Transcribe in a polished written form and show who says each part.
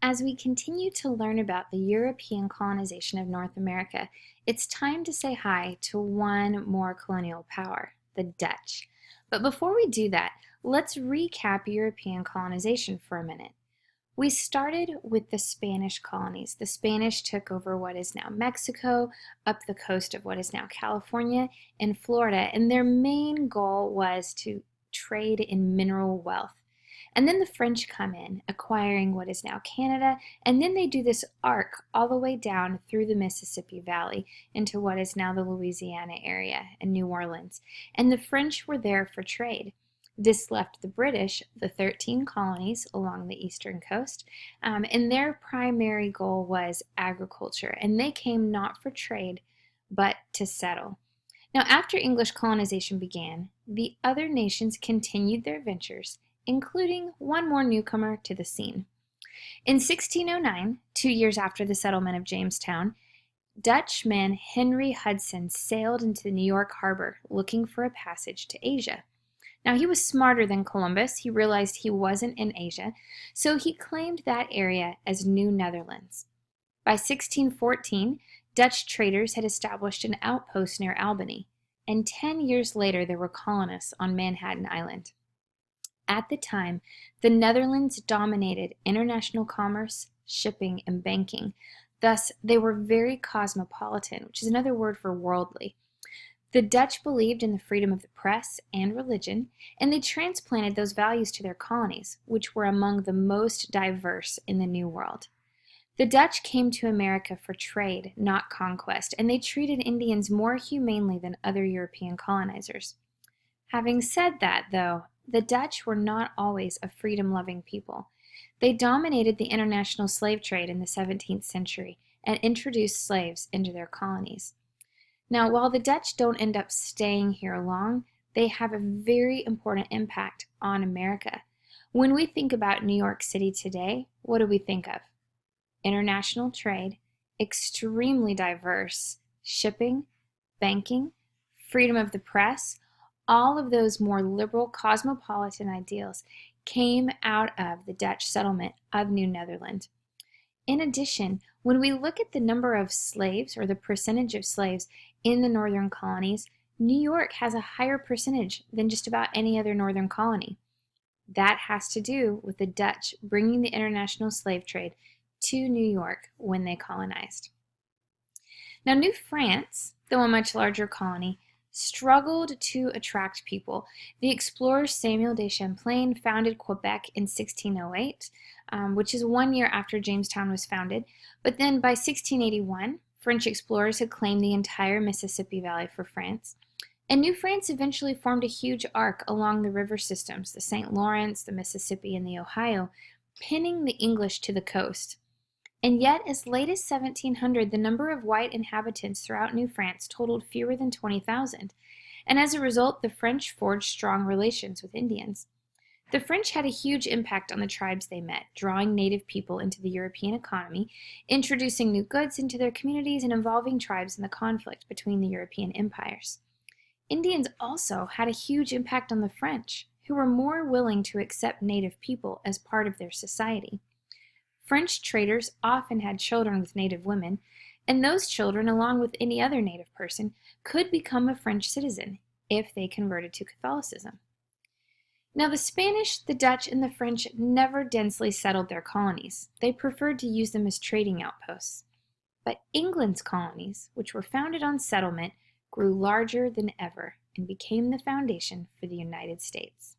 Speaker 1: As we continue to learn about the European colonization of North America, it's time to say hi to one more colonial power, the Dutch. But before we do that, let's recap European colonization for a minute. We started with the Spanish colonies. The Spanish took over what is now Mexico, up the coast of what is now California and Florida, and their main goal was to trade in mineral wealth. And then the French come in, acquiring what is now Canada, and then they do this arc all the way down through the Mississippi Valley into what is now the Louisiana area and New Orleans. And the French were there for trade. This left the British the 13 colonies along the eastern coast, and their primary goal was agriculture, and they came not for trade, but to settle. Now, after English colonization began, the other nations continued their ventures, including one more newcomer to the scene. In 1609, 2 years after the settlement of Jamestown, Dutchman Henry Hudson sailed into the New York harbor looking for a passage to Asia. Now, he was smarter than Columbus. He realized he wasn't in Asia, so he claimed that area as New Netherlands. By 1614, Dutch traders had established an outpost near Albany, and 10 years later there were colonists on Manhattan Island. At the time, the Netherlands dominated international commerce, shipping, and banking. Thus, they were very cosmopolitan, which is another word for worldly. The Dutch believed in the freedom of the press and religion, and they transplanted those values to their colonies, which were among the most diverse in the New World. The Dutch came to America for trade, not conquest, and they treated Indians more humanely than other European colonizers. Having said that, though, the Dutch were not always a freedom-loving people. They dominated the international slave trade in the 17th century and introduced slaves into their colonies. Now, while the Dutch don't end up staying here long, they have a very important impact on America. When we think about New York City today, what do we think of? International trade, extremely diverse shipping, banking, freedom of the press. All of those more liberal cosmopolitan ideals came out of the Dutch settlement of New Netherland. In addition, when we look at the number of slaves or the percentage of slaves in the northern colonies, New York has a higher percentage than just about any other northern colony. That has to do with the Dutch bringing the international slave trade to New York when they colonized. Now, New France, though a much larger colony, struggled to attract people. The explorer Samuel de Champlain founded Quebec in 1608, which is 1 year after Jamestown was founded. But then by 1681, French explorers had claimed the entire Mississippi Valley for France. And New France eventually formed a huge arc along the river systems, the St. Lawrence, the Mississippi, and the Ohio, pinning the English to the coast. And yet, as late as 1700, the number of white inhabitants throughout New France totaled fewer than 20,000, and as a result, the French forged strong relations with Indians. The French had a huge impact on the tribes they met, drawing native people into the European economy, introducing new goods into their communities, and involving tribes in the conflict between the European empires. Indians also had a huge impact on the French, who were more willing to accept native people as part of their society. French traders often had children with native women, and those children, along with any other native person, could become a French citizen if they converted to Catholicism. Now, the Spanish, the Dutch, and the French never densely settled their colonies. They preferred to use them as trading outposts. But England's colonies, which were founded on settlement, grew larger than ever and became the foundation for the United States.